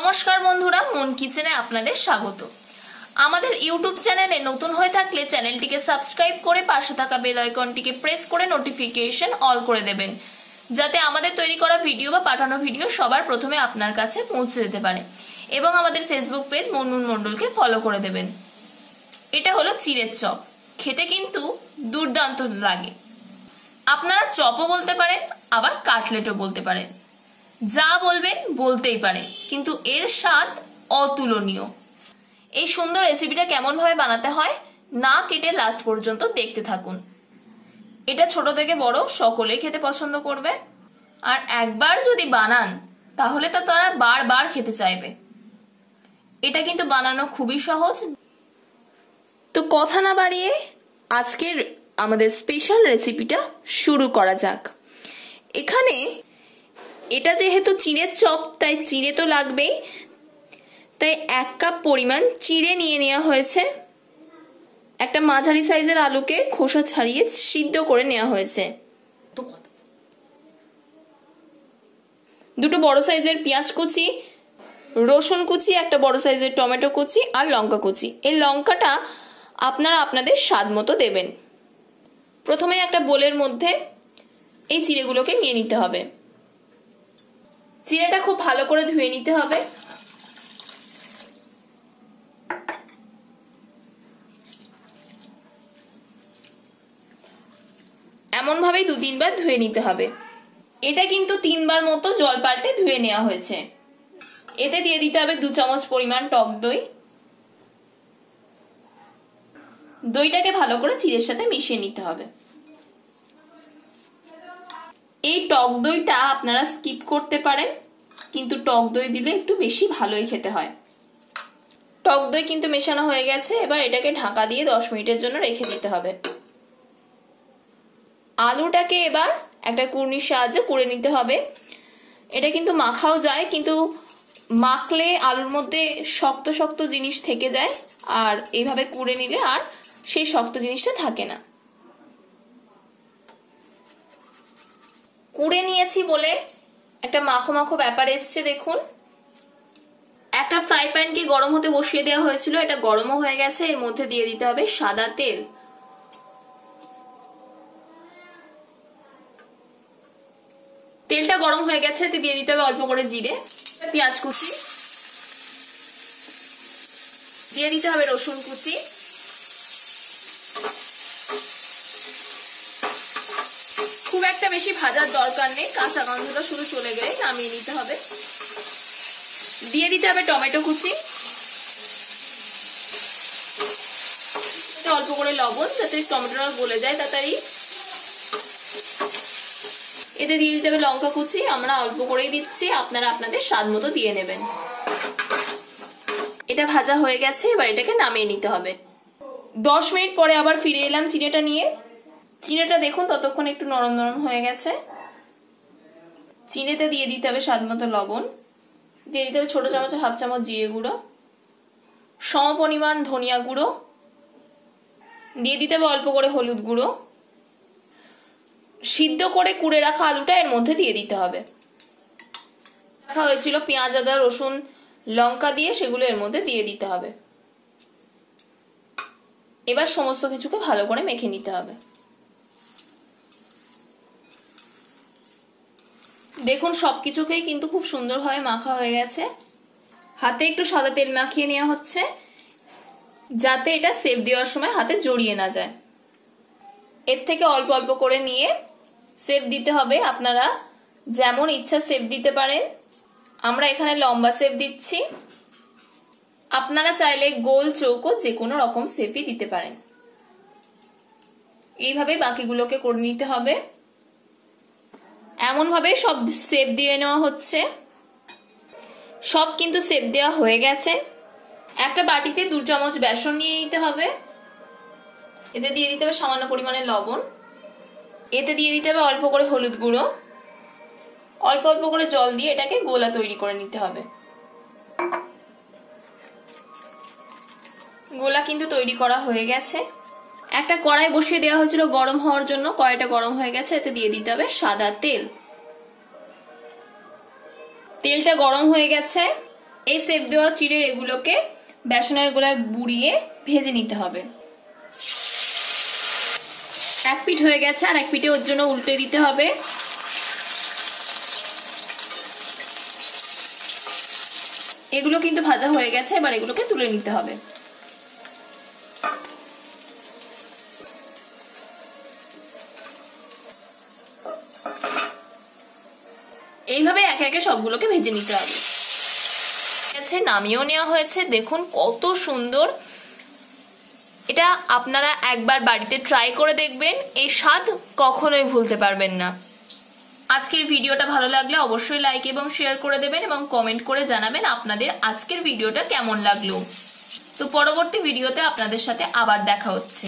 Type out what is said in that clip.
নমস্কার বন্ধুরা, মন কিচেনে আপনাদের স্বাগত। আমাদের ইউটিউব চ্যানেলে নতুন হয়ে থাকলে চ্যানেলটিকে সাবস্ক্রাইব করে পাশে থাকা বেল আইকনটিকে প্রেস করে নোটিফিকেশন অল করে দেবেন, যাতে আমাদের তৈরি করা ভিডিও বা পাঠানো ভিডিও সবার প্রথমে আপনার কাছে পৌঁছে যেতে পারে। এবং আমাদের ফেসবুক পেজ মুনমুন মণ্ডলকে ফলো করে দেবেন। এটা হলো চিড়ের চপ। খেতে কিন্তু দুর্দান্ত লাগে। আপনারা চপও বলতে পারেন, আবার কাটলেটও বলতে পারেন, যা বলবেন বলতেই পারেন, কিন্তু এর স্বাদ অতুলনীয়। এই সুন্দর রেসিপিটা কেমন ভাবে বানাতে হয় না কেটে লাস্ট পর্যন্ত দেখতে থাকুন। এটা ছোট থেকে বড় সকলেই খেতে পছন্দ করবে, আর একবার যদি বানান তাহলে তা তারা বারবার খেতে চাইবে। এটা কিন্তু বানানো খুবই সহজ। তো কথা না বাড়িয়ে আজকের আমাদের স্পেশাল রেসিপিটা শুরু করা যাক। এখানে এটা যেহেতু চিড়ের চপ, তাই চিড়ে তো লাগবেই। তাই 1 কাপ পরিমাণ চিড়ে নিয়ে নেওয়া হয়েছে। একটা মাঝারি সাইজের আলুকে খোসা ছাড়িয়ে সিদ্ধ করে নেওয়া হয়েছে। দুটো বড় সাইজের পেঁয়াজ কুচি, রসুন কুচি, একটা বড় সাইজের টমেটো কুচি আর লঙ্কা কুচি। এই লঙ্কাটা আপনারা আপনাদের স্বাদ মতো দেবেন। প্রথমে একটা বোলের মধ্যে এই চিড়েগুলোকে নিয়ে নিতে হবে। চিড়েটা খুব ভালো করে ধুয়ে নিতে হবে। এমন ভাবেই 2-3 বার ধুয়ে নিতে হবে। এটা কিন্তু 3 বার মতো জল পাল্টে ধুয়ে নেওয়া হয়েছে। এতে দিয়ে দিতে হবে 2 চামচ পরিমাণ টক দই। দইটাকে ভালো করে চিড়ের সাথে মিশিয়ে নিতে হবে। এই টক দইটা আপনারা স্কিপ করতে পারেন, কিন্তু টক দই দিলে একটু বেশি ভালোই খেতে হয়। টক দই কিন্তু মেশানো হয়ে গেছে। এবার এটাকে ঢাকা দিয়ে 10 মিনিটের জন্য রেখে দিতে হবে। আলুটাকে এবার একটা কুড়নির সাহায্যে কুড়ে নিতে হবে। এটা কিন্তু মাখাও যায়, কিন্তু মাখলে আলুর মধ্যে শক্ত শক্ত জিনিস থেকে যায়, আর এইভাবে কুড়ে নিলে আর সেই শক্ত জিনিসটা থাকে না। কুড়ে নিয়েছি বলে একটা মাখো মাখো ব্যাপার এসছে। দেখুন, একটা ফ্রাই প্যানকে গরম হতে বসিয়ে দেওয়া হয়েছিল। এটা গরমও হয়ে গেছে। এর মধ্যে দিয়ে দিতে হবে সাদা তেল। তেলটা গরম হয়ে গেছে। এতে দিয়ে দিতে হবে অল্প করে জিরে, পেঁয়াজ কুচি, দিয়ে দিতে হবে রসুন কুচি, খুব একটা বেশি ভাজার দরকার নেই, কাঁচা গন্ধটা শুধু চলে গেলে নামিয়ে নিতে হবে। দিয়ে দিতে হবে টমেটো কুচি, অল্প করে লবণ, যাতে টমেটোটা গলে যায় তাড়াতাড়ি। এতে দিয়ে দিতে হবে লঙ্কা কুচি। আমরা অল্প করেই দিচ্ছি, আপনারা আপনাদের স্বাদ মতো দিয়ে নেবেন। এটা ভাজা হয়ে গেছে। এবার এটাকে নামিয়ে নিতে হবে। 10 মিনিট পরে আবার ফিরে এলাম চিড়েটা নিয়ে। চিড়েটা দেখুন ততক্ষণ একটু নরম নরম হয়ে গেছে। চিড়েতে দিয়ে দিতে হবে স্বাদ মতো লবণ, দিয়ে দিতে হবে ছোট চামচের 1/2 চামচ জিরে গুঁড়ো, সম পরিমাণ ধনিয়া গুঁড়ো, দিয়ে দিতে হবে অল্প করে হলুদ গুঁড়ো। সিদ্ধ করে কুড়ে রাখা আলুটা এর মধ্যে দিয়ে দিতে হবে। রাখা হয়েছিল পেঁয়াজ, আদা, রসুন, লঙ্কা দিয়ে, সেগুলো এর মধ্যে দিয়ে দিতে হবে। এবার সমস্ত কিছুকে ভালো করে মেখে নিতে হবে। দেখুন সবকিছুকেই কিন্তু খুব সুন্দরভাবে মাখা হয়ে গেছে। হাতে একটু সাদা তেল মাখিয়ে নেওয়া হচ্ছে, যাতে এটা সেপ দেওয়ার সময় হাতে জড়িয়ে না যায়। এর থেকে অল্প অল্প করে নিয়ে সেপ দিতে হবে। আপনারা যেমন ইচ্ছা সেপ দিতে পারেন। আমরা এখানে লম্বা সেপ দিচ্ছি। আপনারা চাইলে গোল, চৌকো যে কোনো রকম সেপই দিতে পারেন। এইভাবে বাকিগুলোকে করে নিতে হবে। এমন ভাবে সব সেপ দিয়ে নেওয়া হচ্ছে। সব কিন্তু সেপ দেওয়া হয়ে গেছে। একটা বাটিতে 2 চামচ বেসন নিয়ে নিতে হবে। এতে দিয়ে দিতে হবে সামান্য পরিমাণে লবণ। এতে দিয়ে দিতে হবে অল্প করে হলুদ গুঁড়ো। অল্প অল্প করে জল দিয়ে এটাকে গোলা তৈরি করে নিতে হবে। গোলা কিন্তু তৈরি করা হয়ে গেছে। একটা কড়াই বসিয়ে দেওয়া হয়েছিল গরম হওয়ার জন্য। কড়াইটা গরম হয়ে গেছে। এতে দিয়ে দিতে হবে সাদা তেল। তেলটা গরম হয়ে গেছে। এই সেপ দেওয়া চিড়ের এগুলোকে বেসনের গোলায় বুড়িয়ে ভেজে নিতে হবে। এক পিঠ হয়ে গেছে, আর এক পিঠে ওর জন্য উল্টে দিতে হবে। এগুলো কিন্তু ভাজা হয়ে গেছে, এবার এগুলোকে তুলে নিতে হবে। এইভাবে একে একে সবগুলোকে ভেজে নিতে হবে। নামিয়েও নেওয়া হয়েছে, দেখুন কত সুন্দর। এটা আপনারা একবার বাড়িতে ট্রাই করে দেখবেন, এই স্বাদ কখনোই ভুলতে পারবেন না। আজকের ভিডিওটা ভালো লাগলে অবশ্যই লাইক এবং শেয়ার করে দেবেন এবং কমেন্ট করে জানাবেন আপনাদের আজকের ভিডিওটা কেমন লাগলো। তো পরবর্তী ভিডিওতে আপনাদের সাথে আবার দেখা হচ্ছে।